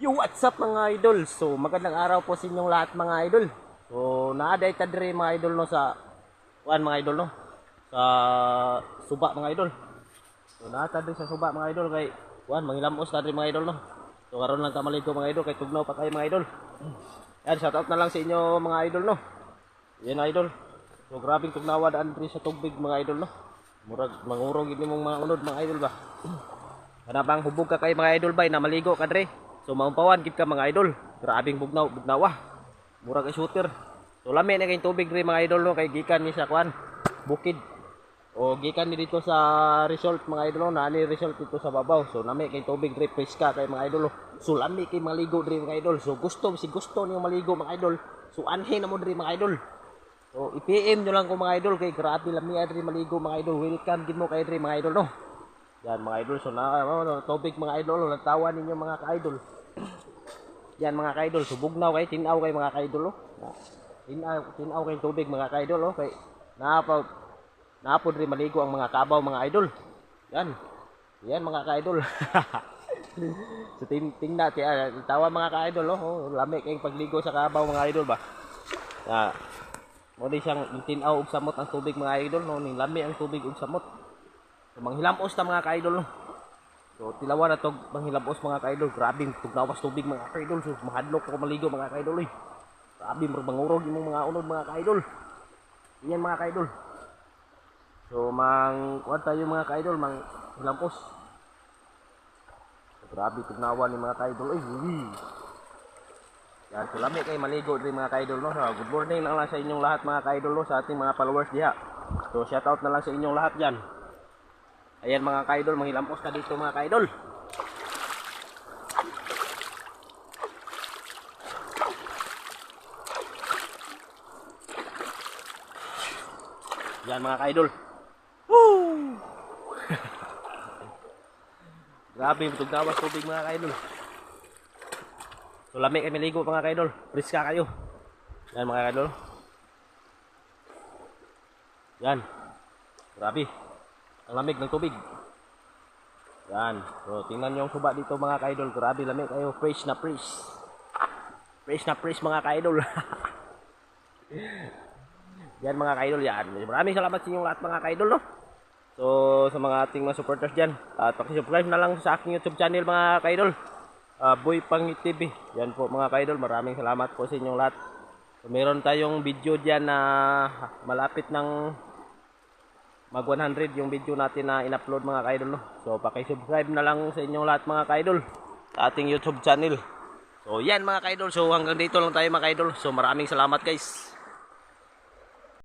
Yo, what's up mga idol? So, magandang araw po sa inyong lahat mga idol. So, naaday ta diri mga idol no sa mga idol no. Sa suba mga idol. So, naata diri sa suba mga idol kay mangilamos ta diri mga idol no. So, karon lang ta maligo mga idol kay tugnaw pa kayo mga idol. Yan, shout out na lang sa inyo mga idol no. Yan idol. So, grabing tugnawa daan diri sa tubig mga idol no. Murag mangurog ini mong mga unod mga idol ba. Kana bang hubog ka kay mga idol bay na maligo ka diri. So maumpawan gid ka mga idol. Grabing bugnawa. Mura kay shooter. So lami na kay tubig ri mga idol no kay gikan ni sa kuan bukid. O gikan ni dito sa resort mga idol no, nani resort dito sa babaw. So lami kay tubig ri preska kay mga idol. So lami kay maligo diri mga idol. So gusto niyo maligo mga idol. So anhin na mo diri mga idol. So i-PM nyo lang ko mga idol kay grabe lami diri maligo mga idol. Welcome gid mo kay diri mga idol no. Yan mga idol, so tubig mga idol, nagtawa ninyo mga ka-idol. Yan mga ka-idol, so bugnaw kay tinaw kay mga ka-idol oh. Tinaw kay tubig mga ka-idol oh, kay napod rin maligo ang mga kabaw mga idol. Yan. Yan mga ka-idol. So tingna tawa mga ka-idol oh, lami kay pagligo sa kabaw mga idol ba. Mo di siyang tinaw og samot ang tubig mga idol no, ning lami ang tubig og samot. So, manghilamos ta mga ka-idol no. So tilawan na to manghilamos mga ka-idol. Grabe tugnawas tubig mga ka-idol. So mahadlok ko maligo mga ka-idol eh. Grabe mangurog imong mga unod mga ka-idol. Yan mga ka-idol. So kuan tayo mga ka-idol manghilamos. So, grabe tugnawan ni mga ka-idol eh. Yan, so lami kay maligo diri mga ka-idol no. So, good morning lang sa inyong lahat mga ka-idol no, sa ating mga followers diha. So shout out na lang sa inyong lahat diyan. Ayan mga ka-idol, manghilamos ka dito mga ka-idol. Yan mga ka-idol. Woo! Grabe, tugnawas tubig mga ka-idol. So lami kay maligo mga ka-idol. Priska kayo. Yan mga ka-idol. Yan. Grabe. Ang lamig ng tubig. Yan. So, tingnan nyo yung suba dito mga ka-idol. Grabe lamig kayo. Fresh na fresh. Fresh na fresh mga ka-idol. Yan mga ka-idol. Yan. Maraming salamat sa inyong lahat mga ka-idol no. So, sa mga ating mga supporters dyan. At pakisubscribe na lang sa aking YouTube channel mga ka-idol. Boy Pangit TV. Yan po mga ka-idol. Maraming salamat po sa inyong lahat. So, meron tayong video dyan na malapit ng mag 100 yung video natin na in-upload mga ka-idol no. So paki-subscribe na lang sa inyong lahat mga ka-idol sa ating YouTube channel. So yan mga ka-idol. So hanggang dito lang tayo mga ka-idol. So maraming salamat guys.